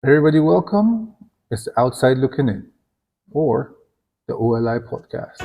Everybody, welcome. It's the Outside Looking In, or the OLI podcast.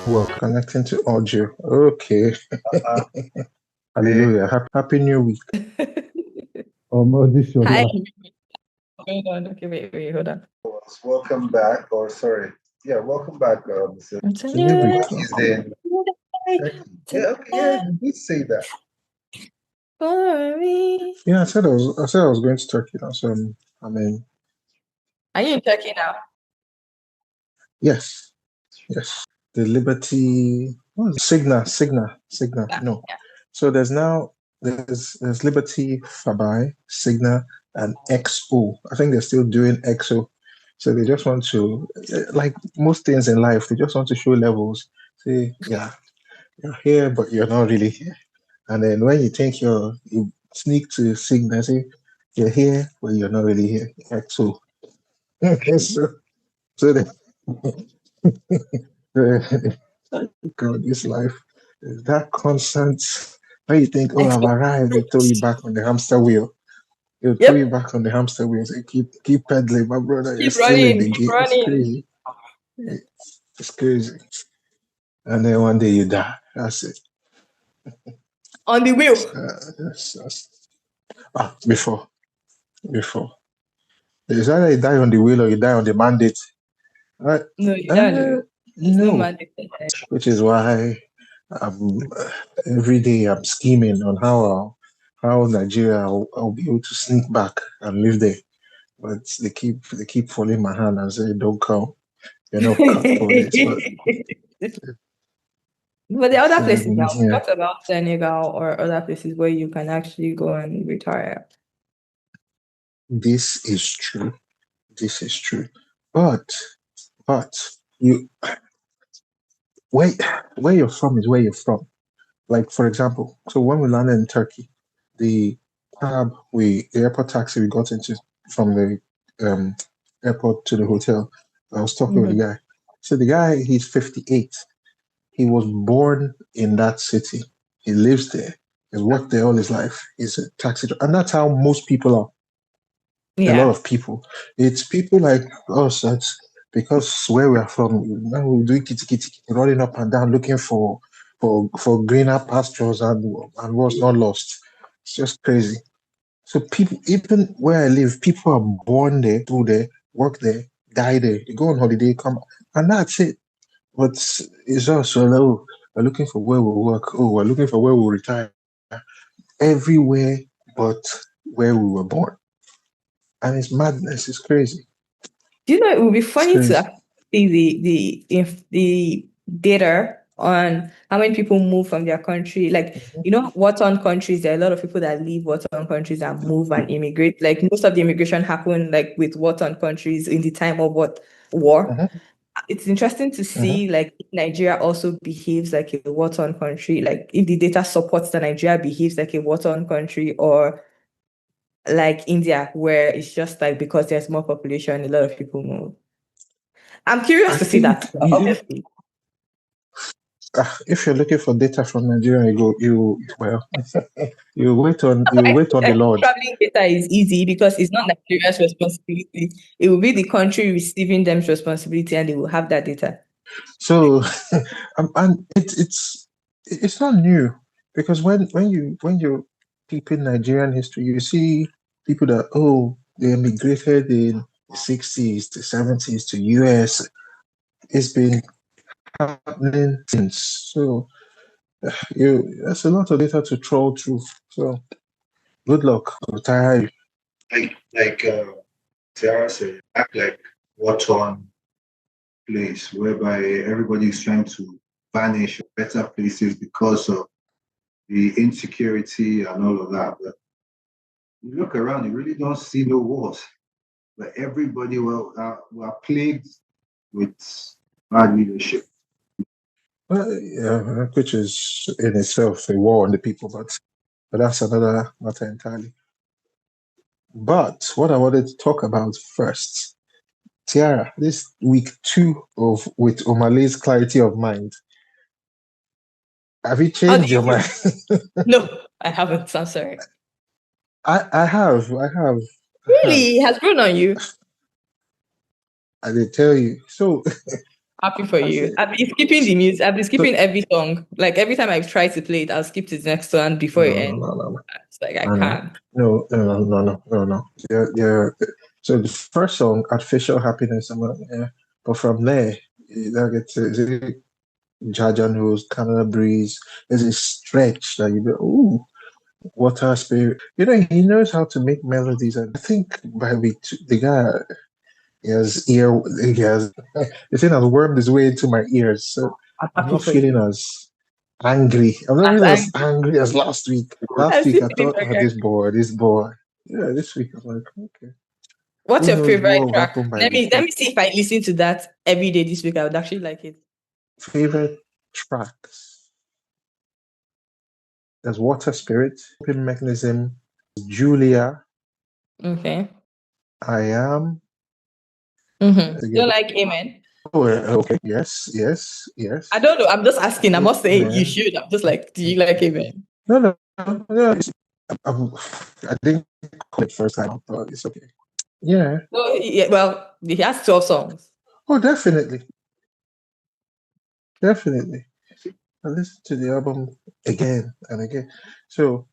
Welcome. Connecting to audio. Okay. Hallelujah. Happy New Week. This your Hi. last. Hold on. Okay, wait, hold on. Welcome back, or sorry, welcome back, Mr. It's a New new week. He's in Turkey. Yeah, okay, yeah, you did say that. for me. Yeah, I said I was going to Turkey now. So I mean, Are you in Turkey now? yes. The Liberty, what is it? Signa. Yeah. No. So there's Liberty, Fabai, Signa, and XO. I think they're still doing XO. So they just want to, like most things in life, they just want to show levels. Say, yeah, you're here, but you're not really here. And then when you think you sneak to Signa, say, you're here, but you're not really here. XO. so, so they, God, this life is that constant. When you think, oh, I've arrived, they throw you back on the hamster wheel. They'll throw you Yep. back on the hamster wheel. Say, keep pedaling, my brother. You're Keep still in running. the Keep game. It's running. crazy. It's crazy. And then one day you die. That's it. On the wheel. Before. It's either you die on the wheel or you die on the mandate. Right? No, you don't do. There's no No. mandate. Which is why every day I'm scheming on how Nigeria I'll be able to sneak back and live there. But they keep following my hand and say, "Don't come. You're not cut for it." But the other places now, we Yeah. talked about Senegal or other places where you can actually go and retire. This is true. But you where you're from is where you're from. Like for example, so when we landed in Turkey, the the airport taxi we got into from the airport to the hotel, I was talking with the guy. So the guy, he's 58. He was born in that city. He lives there. He's worked there all his life. He's a taxi driver. And that's how most people are. A lot of people. It's people like us that's because where we are from, now we're doing kitty, running up and down looking for greener pastures and what's not lost. It's just crazy. So people, even where I live, people are born there, do there, work there, die there. They go on holiday, come, and that's it. But it's also, oh, we're looking for where we work. Oh, we're looking for where we retire. Everywhere but where we were born. And it's madness. It's crazy. Do you know it would be funny crazy. to see the data on how many people move from their country? Like, you know, war-torn countries, there are a lot of people that leave war-torn countries and move and immigrate. Like most of the immigration happened like with war-torn countries in the time of war. Mhm. It's interesting to see like if Nigeria also behaves like a war-torn country, like if the data supports that Nigeria behaves like a war-torn country, or like India, where it's just like because there's more population, a lot of people move. I'm curious to see that, obviously. If you're looking for data from Nigeria, you wait on the Lord. Traveling data is easy because it's not Nigeria's responsibility. It will be the country receiving them's responsibility, and they will have that data. So, and it's not new because when you deep in Nigerian history, you see people that they emigrated in the 60s to 70s to US. It's been happening since. So that's a lot of data to troll through. So good luck. Retire you. Like Tiara said, act like war-torn place whereby everybody is trying to vanish better places because of the insecurity and all of that. But you look around, you really don't see no wars. but everybody were plagued with bad leadership. Well, yeah, which is in itself a war on the people, but that's another matter entirely. But what I wanted to talk about first, Tiara, this week 2 of with Omah Lay's clarity of mind. Have you How do changed your you mind? feel? No, I haven't. I'm sorry. I have. Really? It has grown on you. I did tell you. So Happy for I you. said, I've been skipping the music. I've been so, skipping every song. Like every time I've tried to play it, I'll skip to the next one before it ends. no. It's like I No, can't. no. Yeah. So the first song, Artificial Happiness, I'm like, yeah. But from there, that gets Jaja knows, Canada Breeze. There's a stretch that you go, ooh, Water Spirit. He knows how to make melodies. And I think by the guy, he has the thing has wormed his way into my ears. So I'm I'm happy not for feeling you. as angry. I'm not As feeling I, as angry as last week. I Last week still I feeling thought, oh, very. this boy. Yeah, this week I'm like, okay. What's Who your knows favorite what will track? happen by Let week me let 3? me see if I listen to that every day this week. I would actually like it. Favorite tracks. There's Water Spirit, Coping Mechanism, Julia, Okay. I Am. Don't Again. like Amen. Oh, okay. Yes. I don't know. I'm just asking. I must say you Amen. should. I'm just like, do you like Amen? No. I'm, I didn't call it first time, but it's okay. Yeah. No, yeah, well, he has 12 songs. Oh, definitely. I listened to the album again and again. So,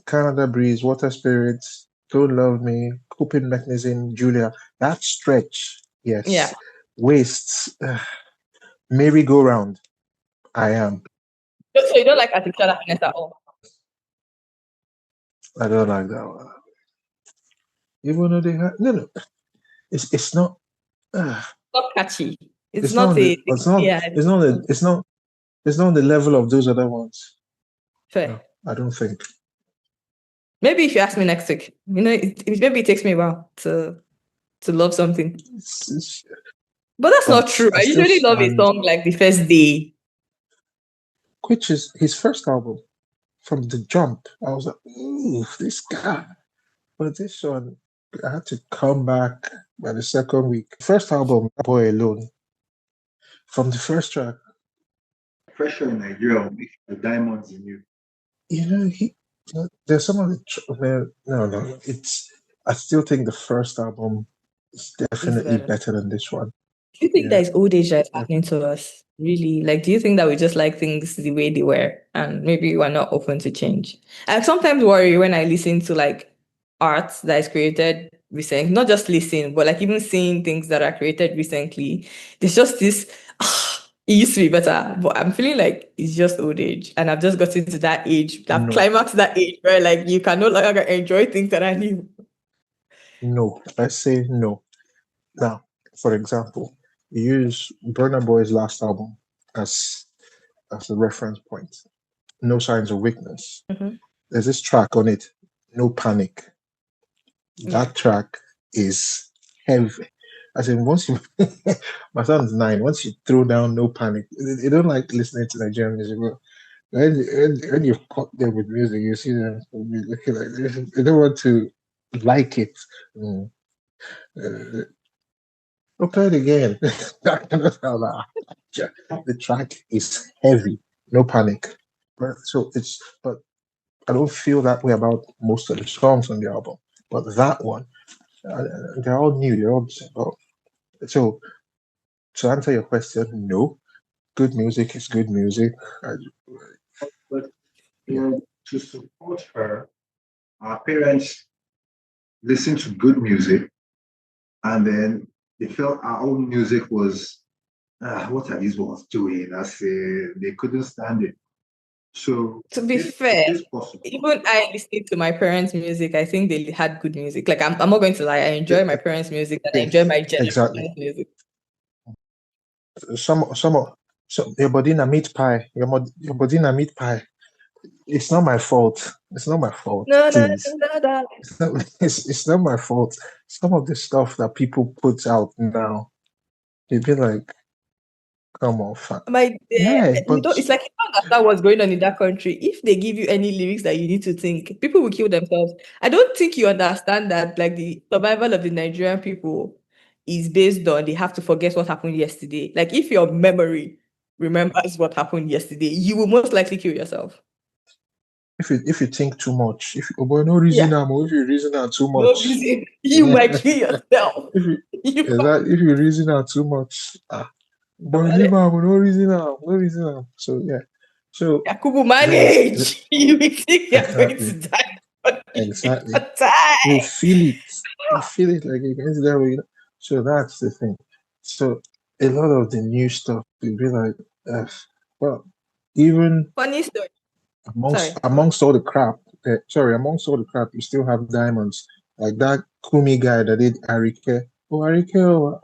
Canada Breeze, Water Spirits, Don't Love Me, Coping Mechanism, Julia. That stretch, Yeah. yes. Wastes, Merry Go Round, I Am. So you don't like artificial happiness at all? I don't like that one. Even though they have, no. It's not. Not catchy. It's It's not not on the. a It's not. yeah. It's not. It's not. It's not on the level of those other ones. No, Fair. I don't think. Maybe if you ask me next week, maybe it takes me a while to love something. It's, But that's not but true. I I still usually love a stand. song like the first day. Which is his first album. From the jump, I was like, ooh, this guy. But this one, I had to come back by the second week. First album, Boy Alone. From the first track, Pressure in Nigeria will make the diamonds in you. he. There's some of the. Man, no. I still think the first album is It's definitely better. better than this one. Do you think Yeah. that is old age that's happening to us? Really? Like, do you think that we just like things the way they were and maybe we're not open to change? I sometimes worry when I listen to like art that is created recently, not just listen, but like even seeing things that are created recently. There's just this, it used to be better, but I'm feeling like it's just old age. And I've just gotten to that age, that No. climax that age where like you can no longer enjoy things that are new. No. I say no. Now, for example, you use Burna Boy's last album as a reference point. No Signs of Weakness. Mhm. There's this track on it, No Panic. Yeah. That track is heavy. As in, once you, my son's 9. Once you throw down No Panic, they don't like listening to Nigerian music. But when you caught them with music, you see them looking like this. They don't want to like it. Mm. Play it again. The track is heavy. No Panic. But I don't feel that way about most of the songs on the album. But that one, they're all new. They're all the same. So to answer your question, no. Good music is good music. But Yeah. to support her, our parents listened to good music, and then they felt our own music was, what are these ones doing? They couldn't stand it. So To be it fair, is possible. even I listening to my parents' music, I think they had good music. Like I'm not going to lie, I enjoy my parents' music and I enjoy my Exactly. generation's music. Some your body na meat pie. Your body na meat pie. It's not my fault. It's not my fault, No, no, please. no, no. It's not my fault. Some of the stuff that people put out now, they'd be like, come on, fam. My Yeah, you but don't. It's like you don't understand what's going on in that country. If they give you any lyrics that you need to think, people will kill themselves. I don't think you understand that. Like the survival of the Nigerian people is based on they have to forget what happened yesterday. Like if your memory remembers what happened yesterday, you will most likely kill yourself. if you think too much, if you, but no reason, Yeah, if you reason out too no much, reason. You might kill yourself. if you You if you reason out too much, but about leave it. out, no reason out, no reason out. So yeah, so Yakubu there's manage. You will think you're going to exactly, die, but you will exactly. not die. You feel it. You feel it like against that way. So that's the thing. So a lot of the new stuff will be like, well, even Funny story. amongst Sorry. amongst all the crap, amongst all the crap, you still have diamonds. Like that Kumi guy that did Arike. Oh, Arike, oh,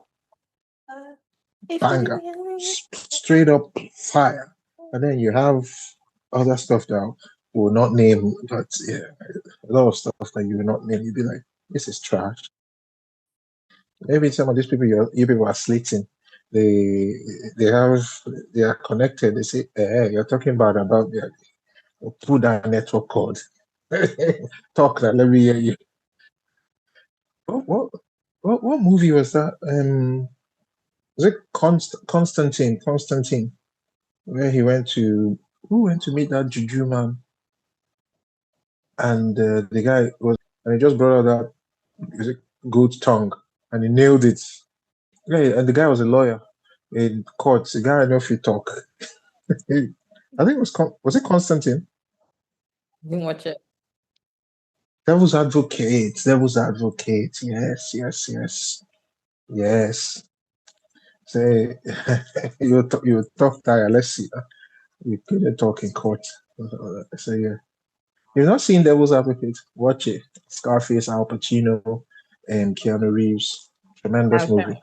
banger. Straight up fire. And then you have other stuff that will not name, but yeah, a lot of stuff that you will not name. You'll be like, this is trash. Maybe some of these people you people are slating. They they have they are connected. They say, hey, you're talking about their put that network code. Talk that. Let me hear you. What what what movie was that? Was it Constantine? Where he went to who went to meet that juju man, and the guy was and he just brought out that is it goat tongue and he nailed it. Yeah, and the guy was a lawyer in court. The guy I know if you talk. I think it was was it Constantine? Didn't watch it. Devil's Advocate. Devil's Advocate. Yes, yes, yes, yes. Say you talk tire. Let's see. You couldn't talk in court. So yeah, you've not seen Devil's Advocate? Watch it. Scarface, Al Pacino, and Keanu Reeves. Tremendous I'll movie.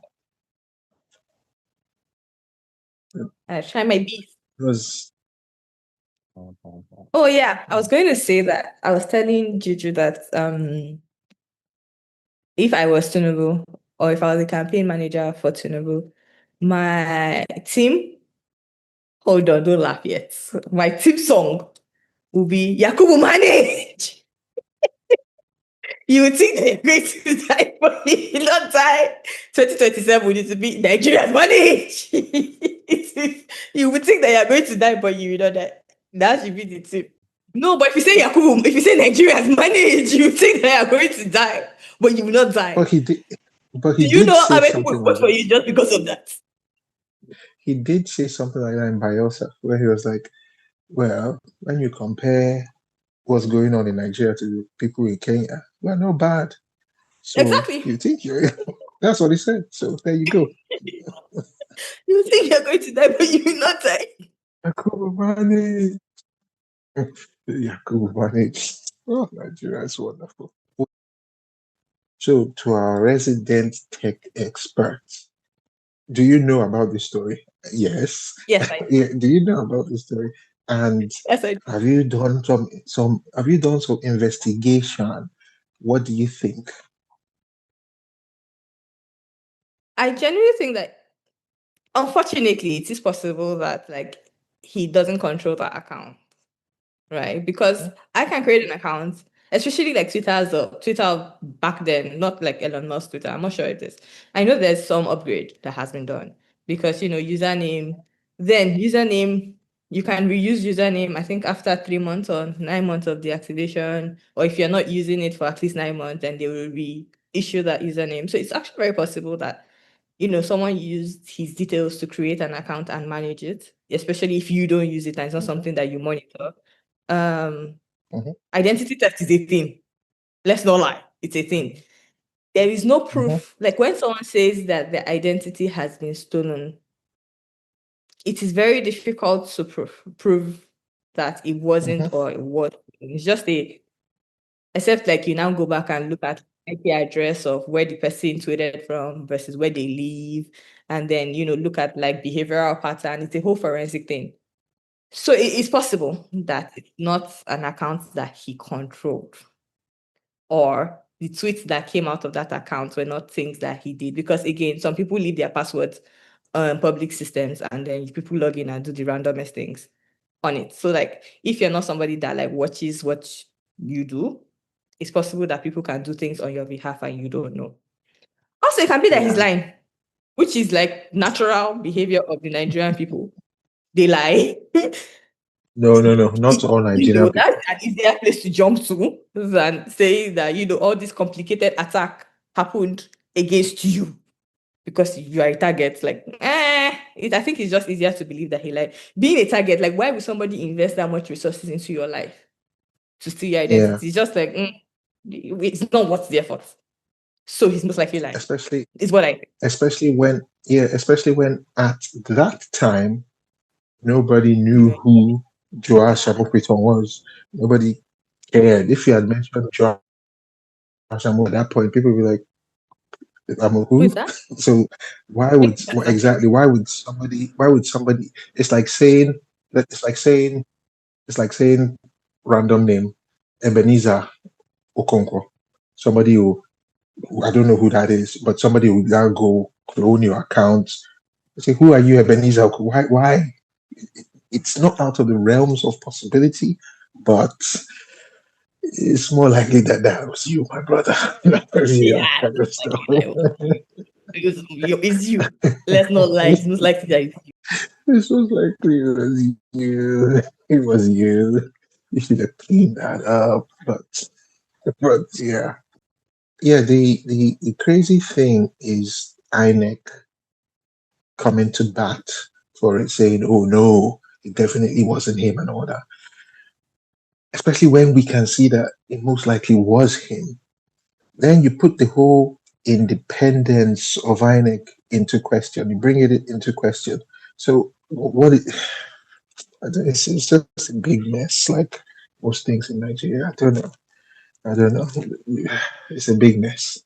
I'll try my best. It was. Oh yeah, I was going to say that. I was telling Juju that if I was Tinubu or if I was a campaign manager for Tinubu, my team, hold on, don't laugh yet. My team song will be Yakubu Manage. You would think they're going to die, but you will not die. 2027 will need to be Nigeria's manage. You would think that you're going to die, but you will not die. That should be the tip. No, but if you say Yakubu, if you say Nigeria's manage, you think that you're going to die, but you will not die. But he did. But Do he you did know say how many people something will like vote for that. you just because of that? He did say something like that in Bielsa, where he was like, "Well, when you compare what's going on in Nigeria to people in Kenya, we're not bad. So Exactly. you think you're that's what he said. So there you go. You think you're going to die, but you will not die. Yakubu manage. Yakubu manage. Oh, Nigeria is wonderful. So to our resident tech experts, do you know about this story? Yes. Yes, I do. Yeah, do you know about this story? And Yes, I do. have you done some investigation? What do you think? I genuinely think that unfortunately it is possible that like he doesn't control that account. Right? Because I can create an account, especially like Twitter back then, not like Elon Musk Twitter. I'm not sure it is. I know there's some upgrade that has been done because username, you can reuse username, I think after 3 months or 9 months of deactivation, or if you're not using it for at least 9 months, then they will reissue that username. So it's actually very possible that someone used his details to create an account and manage it, especially if you don't use it and it's not something that you monitor. um Mhm, Identity theft is a thing. Let's not lie, it's a thing. There is no mhm, proof. Like when someone says that the identity has been stolen, it is very difficult to prove that it wasn't mhm, or it was. It's just except like you now go back and look at IP address of where the person tweeted from versus where they live, and then look at like behavioral pattern. It's a whole forensic thing. So it's possible that it's not an account that he controlled, or the tweets that came out of that account were not things that he did. Because again, some people leave their passwords on public systems, and then people log in and do the randomest things on it. So like, if you're not somebody that like watches what you do, it's possible that people can do things on your behalf and you don't know. Also, it can be that he's Yeah. lying, which is like natural behavior of the Nigerian people. They lie. No, not all Nigerian people. That's an easier place to jump to than saying that, all this complicated attack happened against you because you are a target. Like, I think it's just easier to believe that he lied. Being a target, like, why would somebody invest that much resources into your life to steal your identity? Yeah. It's just like, it's not worth the effort. So he's most likely lying. Especially Is what I think. especially when at that time nobody knew who Joash Amopiton was. Nobody cared. If you had mentioned Joash Amo at that point, people would be like, Amo Who who? is that? So why would somebody it's like saying random name Ebenezer Okonkwo. Somebody who I don't know who that is, but somebody will now go clone your account. Say, who are you, Ebenezer? Why? It's not out of the realms of possibility, but it's more likely that was you, my brother. That was you, that Yeah, kind of it's stuff. it's you. Let's not lie. It's most likely that it's you. This was likely it was you. It was you. You should have cleaned that up. But yeah. Yeah, the crazy thing is INEC coming to bat for it, saying, "Oh no, it definitely wasn't him," and all that. Especially when we can see that it most likely was him. Then you put the whole independence of INEC into question. You bring it into question. So what? It's just a big mess, like most things in Nigeria. I don't know. It's a big mess.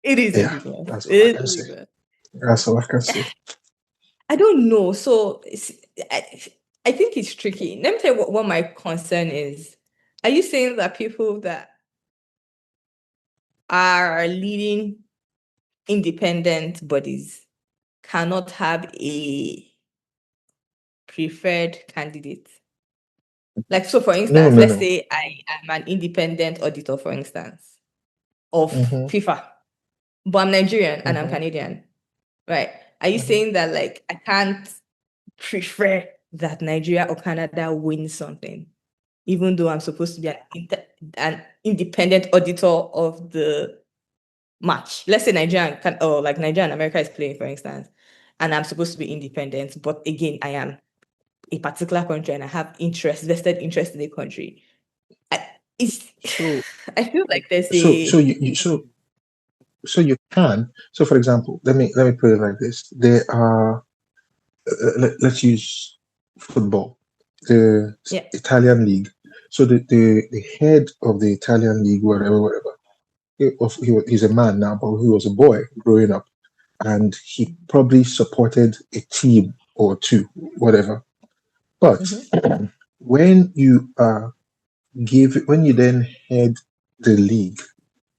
It is a Yeah, big mess. that's all I It can is a say. big mess. That's all I can say. I don't know. So I, I think it's tricky. Let me tell you what my concern is. Are you saying that people that are leading independent bodies cannot have a preferred candidate? Like, so for No, instance, no, let's no. say I am an independent auditor, for instance, of Mm-hmm, FIFA, but I'm Nigerian and I'm mm-hmm, Canadian, right? Are you mm-hmm. saying that like I can't prefer that Nigeria or Canada win something, even though I'm supposed to be an independent auditor of the match? Let's say Nigeria and America is playing, for instance, and I'm supposed to be independent, but again, I am a particular country and I have vested interest in the country. It's So, I feel like there's so, so a you, so, so you can. So, for example, let me put it like this: there are. Let's use football, the yeah. Italian league. So the head of the Italian league, whatever. He's a man now, but he was a boy growing up, and he probably supported a team or two, whatever. But Mhm. when when you then head the league,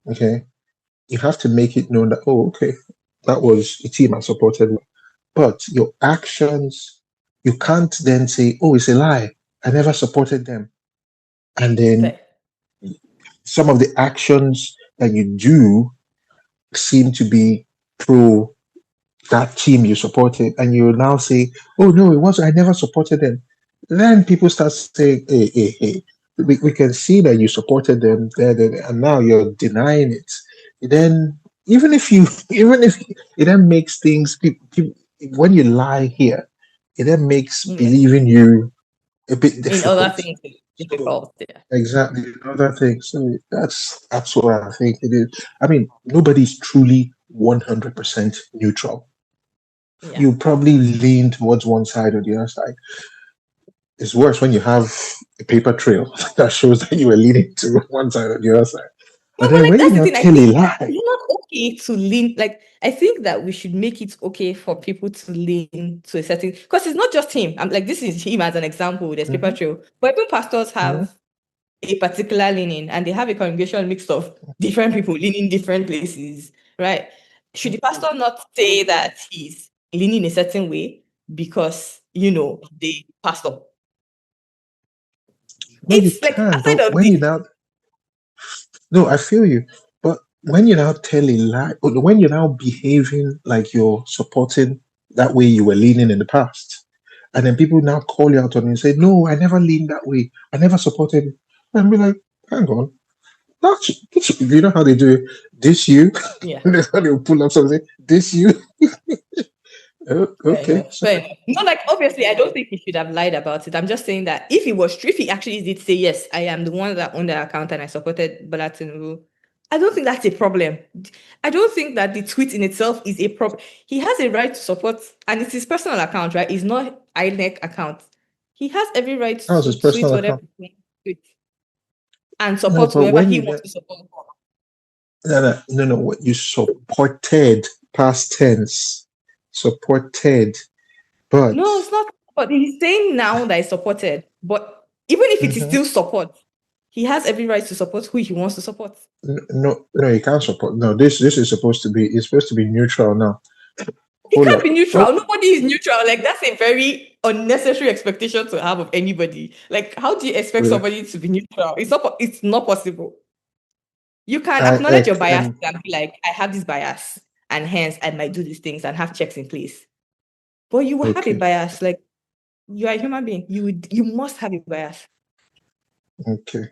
okay, you have to make it known that, oh, okay, that was a team I supported. But your actions, you can't then say, oh, it's a lie. I never supported them. And then Okay. some of the actions that you do seem to be pro that team you supported, and you now say, "Oh no, it wasn't. I never supported them." Then people start saying, "Hey, we can see that you supported them there, and now you're denying it." Then even if you, even if it then makes things, when you lie here, it then makes Yeah. believing you a bit In other difficult. things, it's So difficult. Yeah. exactly another thing. So that's what I think it is. I mean, nobody's truly 100% neutral. Yeah. You probably lean towards one side or the other side. It's worse when you have a paper trail that shows that you were leaning to one side or the other side. No, But but then like when you that's the now thing. I tell a think lie, it's not okay to lean. Like, I think that we should make it okay for people to lean to a certain, because it's not just him. I'm like, this is him as an example. There's paper trail, but even pastors have a particular leaning, and they have a congregation mixed of different people leaning different places, right? Should the pastor not say that he's leaning a certain way because the pastor? No, you It's like can, aside but of when you this, now, no, I feel you. But when you now tell a lie, or when you're now behaving like you're supporting that way you were leaning in the past, and then people now call you out on it and say, "No, I never leaned that way. I never supported." And be like, "Hang on, you know how they do it? This you?" yeah. And then they'll pull up something. This you? Oh, Fair okay. enough. Fair enough. No, like obviously, I don't think he should have lied about it. I'm just saying that if he was true, if he actually did say yes, I am the one that owned the account and I supported Bola Tinubu, I don't think that's a problem. I don't think that the tweet in itself is a problem. He has a right to support, and it's his personal account, right? It's not INEC account. He has every right That was to his tweet personal whatever account. he wants to tweet and No, support but whoever when he you wants get to support. no, what you supported, past tense, supported, but No, it's not. But he's saying now that it's supported. But even if it is Mhm. still support, he has every right to support who he wants to support. No, you can't support. No, this is supposed to be. It's supposed to be neutral now. He Hold can't up. be neutral. Oh, Nobody is neutral. Like, that's a very unnecessary expectation to have of anybody. Like, how do you expect yeah. somebody to be neutral? It's not possible. You can I acknowledge your bias and and be like, I have this bias, and hence I might do these things and have checks in place. But you will have a okay, bias. Like, you are a human being. You must have a bias. okay.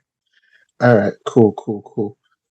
All right. Cool.